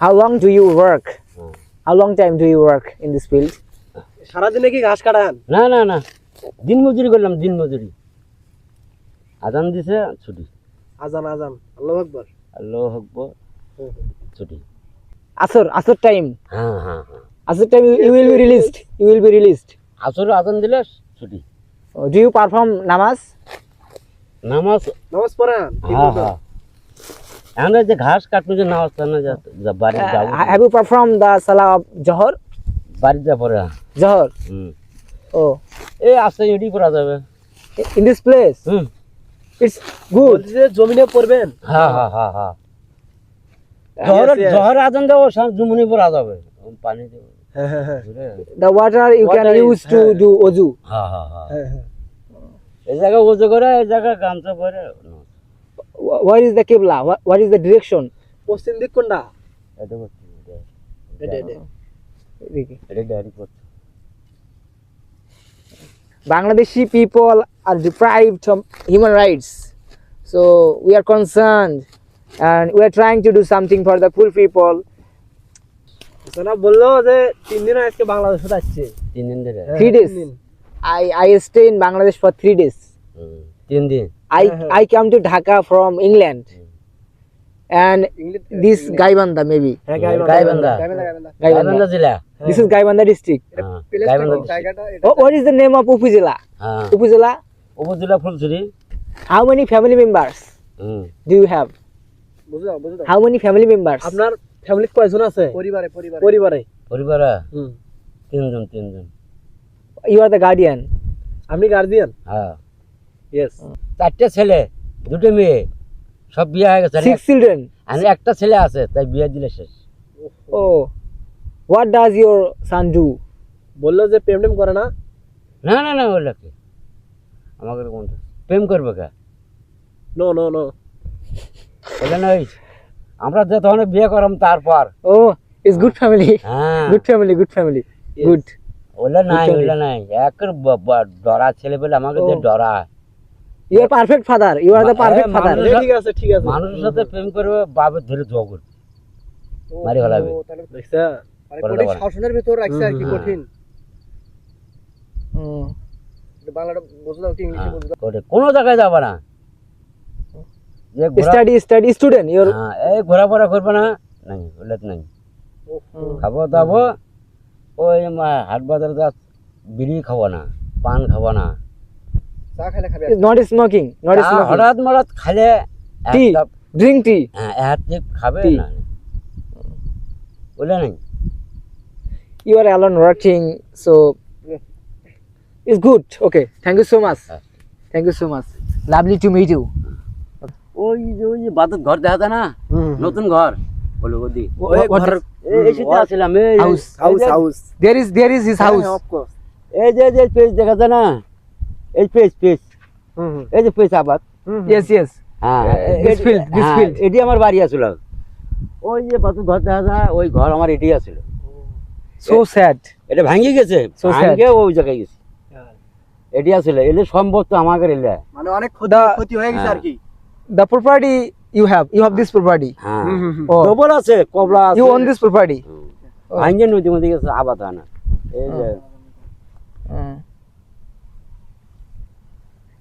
How long do you work? How long time do you work in this field? সারা দিনে কি ঘাস কাটান? না না না, দিন মজুরি করলাম, দিন মজুরি। আজান দিছে ছুটি। আজান আজান, আল্লাহু আকবার। আল্লাহু আকবার, ছুটি। Asr time. হ্যাঁ হ্যাঁ হ্যাঁ, Asr time you will be released. You will be released. আসরে আজান দিলে ছুটি। Do you perform namaz? নামাজ, নামাজ পড়েন? হ্যাঁ হ্যাঁ। আমরা যে ঘাস কাটবো, যে নামাজ পড়ে না, বাড়ি যাবো। Have you performed the salah of Johor? বাড়ি যা পড়ে। Johor. Oh, এই আসতে এডি করা যাবে। in this place. It's good. বলছি যে জমিনে পড়বেন? হ্যাঁ হ্যাঁ হ্যাঁ হ্যাঁ। জহর আজান দেবো, জুমুনি পড়া যাবে, পানি দেবো। হ্যাঁ হ্যাঁ হ্যাঁ। The water you can Water is- use to do ozu. হ্যাঁ হ্যাঁ হ্যাঁ। হ্যাঁ হ্যাঁ। এই জায়গায় ওজু করে, এই জায়গায় গামছা পরে। What is the qibla? What is the direction? পশ্চিম দিক কোনটা? এটা করছি, এটা এটা। এটা ডায়েরি করছি। Bangladeshi people are deprived of human rights, so we are concerned and we are trying to do something for the poor people. সোনা বললো যে 3 দিন আজকে বাংলাদেশে যাচ্ছে। 3 দিন ধরে। 3 days. 3 দিন। I stay in Bangladesh for 3 days. 3 দিন। I come to Dhaka from England, and this Gaibanda maybe. হ্যাঁ গাইবান্ধা। গাইবান্ধা। Gaibanda. গাইবান্ধা জেলা। This is Gaibanda district. হ্যাঁ, গাইবান্ধা district। জায়গাটা Oh, what is the name of Upuzila? হ্যাঁ, Upuzila. উপজেলা Fulchhari. How many family members do you have? বুঝলাম বুঝলাম। How many family members? আপনার ফ্যামিলিতে কয়জন আছে? পরিবারে পরিবারে। পরিবারে। পরিবারে হুম। 3 জন 3 জন। You are the guardian. আপনি গার্ডিয়ান? হ্যাঁ। ইয়েস। 4টে ছেলে, 2টে মেয়ে, সব বিয়ে হয়ে গেছে। 6 children. আর একটা ছেলে আছে, তাই বিয়ে দিলে শেষ। Oh, what does your son do? বললো যে প্রেম টেম করে না? না না না, ওগুলো কি আমাকে কোন প্রেম করবে কা? No no no. ওগুলো নয়, আমরা যে তখন বিয়ে করলাম তারপর। Oh, it's good family. হ্যাঁ, Good family, good family. Yes. Good. ওগুলো নাই, Good ওগুলো নাই। একের ডরা ছেলে বলে আমাকে যে ও। ডরা। You are perfect father. You are the perfect Eh, father. মানুষ- ঠিক আছে ঠিক আছে। মানুষের সাথে প্রেম করবে, বাপের ধরে জোয়া করবে, মারি ফেলাবে। দেখছা? মানে কঠিন শাসনের ভিতর রাখছে আর কি হুম, কঠিন। Mm. বাংলাটা বুঝো দাও কি ইংলিশে বুঝো দাও। করে কোনো জায়গায় যাবে না। যে Study student. You're হ্যাঁ, এই ঘোরাফেরা করবে না, নাই ওগুলো নাই। খাবো দাবো, ওই হাট বাজারে যা বিড়ি খাবো না, পান খাবো না। চা খাইলে খাবে। not smoking. Not চা smoking. হঠাৎ মঠাৎ খালে এক Tea. Cup, Drink tea. হ্যাঁ, এক টিপ খাবে Tea. না, ওগুলো নাই। You are alone working, so it's good. Okay. Thank you so much. Thank you so much. Lovely to meet you. ওই যে বাদুর ঘর দেখা যায় না, নতুন ঘর বলো ওদি, What is এই শীতে আসলাম। House. House. there is his house. Of course. এই যে পেজ দেখা যায় না, এই পেজ, এই যে পেজ আবাদ। Yes, yes. হ্যাঁ, this field, this হ্যাঁ, field. এটি আমার বাড়ি আছিল। ওই যে বাদুর ঘর দেখা যায়, ওই ঘর আমার এটি আছিল। So sad. এটা ভাঙি গেছে, So sad. ভাঙে ওই জায়গায় গেছে। এটি আছিল, এলে সম্ভব তো আমাকে এলে। মানে অনেক The- ক্ষতি হয়ে গেছে আর কি। The property you have this property. হ্যাঁ, Oh, ডবল আছে, কবলা আছে। you own this property. ভাঙে নদীর মধ্যে গেছে, আবাদ হয় না। এই যে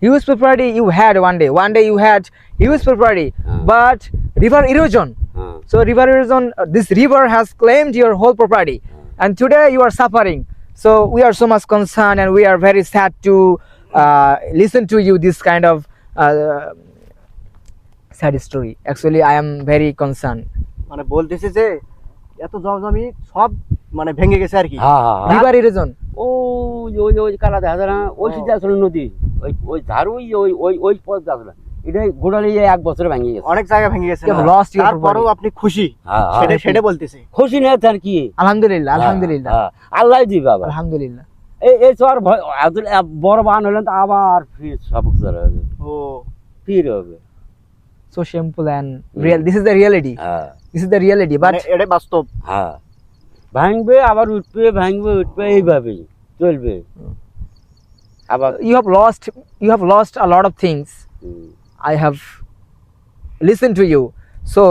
Huge property you had one day you had huge property, but river erosion. হ্যাঁ, So river erosion, this river has claimed your whole property, and today you are suffering. So we are so much concerned, and we are very sad to listen to you this kind of sad story. Actually, I am very concerned. মানে বলতেছে যে এত জমি সব মানে ভেঙে গেছে আর কি। হ্যাঁ, হ্যাঁ, হ্যাঁ। River erosion. ওই কালা দেখা যায় না, ওই শীতে আসলে নদী, ওই ঝাড়ু, ওই পথ আসলে এটাই গোড়ালি 1 বছরে ভেঙে গেছে। অনেক জায়গা ভেঙে গেছে। You have lost your তারপরেও property. আপনি খুশি? হ্যাঁ, সেটা হ্যাঁ, সেটা বলতেছে। খুশি না তার কি? Alhamdulillah, Alhamdulillah, হ্যাঁ, আল্লাহ দিবে আবার। Alhamdulillah. এই তো আর বড় বান হলেন তো আবার ফির সব হবে, ও ফির হবে। So shameful and real. This is the reality. হ্যাঁ, This is the reality. But মানে এটা বাস্তব। হ্যাঁ, ভাঙবে আবার উঠবে, ভাঙবে উঠবে, এইভাবেই চলবে আবার। you have lost a lot of things. I have listened to you. So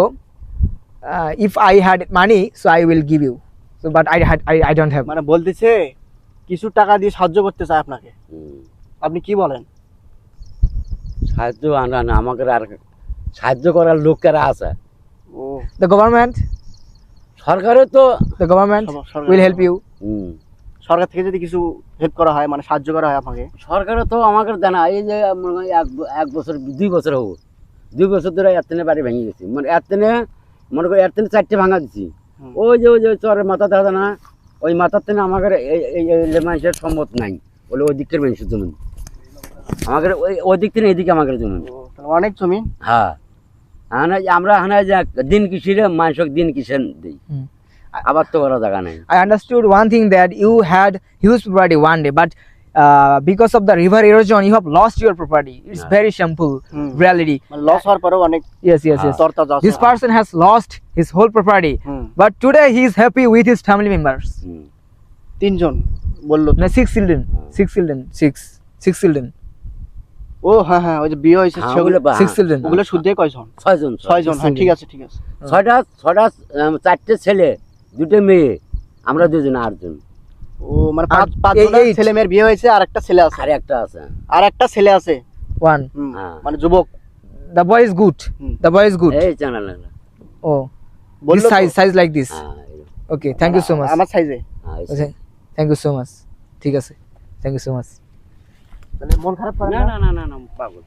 if I had money, so I will give you. So, but I don't have. মানে বলতেছে কিছু টাকা দিয়ে সাহায্য করতে চায় আপনাকে, হুম। আপনি কি বলেন? সাহায্য আনা না, আমাকে আর সাহায্য করার লোকেরা আছে। ও The government, সরকারের তো সরকার- will help you. হুম, সরকার থেকে যদি কিছু হেল্প করা হয়, মানে সাহায্য করা হয় আপনাকে, সরকারও তো আমাকে দেয় না। এই যে মনে হয় এক বছর 2 বছর হবো, 2 বছর ধরে এতনে বাড়ি ভেঙে গেছি, মানে এতনে মনে করি এতনে 4টে ভাঙা দিছি। হুম। ওই যে চরের মাথা দেখা না, ওই মাথার থেকে আমাদের এই মানুষের সম্মত নাই, বলে ওই দিকটার মানুষের জমি আমাদের, ওই দিক থেকে এইদিকে আমাদের জমি। ও, তাহলে অনেক জমি। হ্যাঁ, আমরা হানা যে দিন কিসিরে মানুষক দিন কিসেন দিই, হুম। আবার তো করা জায়গা নাই। I understood one thing, that you had huge property one day, but because of the river erosion, you have lost your property. It's Yeah. very shameful hmm. reality. মানে লস হওয়ার পরেও অনেক Yes, yes, yes. তরতাজা আছে। This person has lost his whole property, hmm. but today he is happy with his family members. হুম। 3 জন বললো তো। No, 6 children. 6 children. ও হ্যাঁ হ্যাঁ, ওই যে বিয়ে হয়েছে হ্যাঁ, সেগুলো, ওগুলো বা- 6 children. ওগুলো শুদ্ধে কয়জন? 6 জন। 6 জন। হ্যাঁ, ঠিক আছে ঠিক আছে। ছটা 4টে ছেলে 2টে মেয়ে, আমরা 2 জন 8 জন, ও মানে আর 5 এই জনের 8 ছেলে মেয়ের বিয়ে হয়েছে, আর একটা ছেলে আছে। আর একটা আছে। আর একটা ছেলে আছে। One. হুম, হ্যাঁ। মানে যুবক। The boy is good. Hmm. The boy is good. এই চ্যানেল Oh, বললো this তো। size like this. হ্যাঁ, Okay, thank you so much. আমার সাইজে। হ্যাঁ, Okay, thank you so much. ঠিক আছে, thank you so much. তাহলে মন খারাপ করে না না? না না না না পাগল।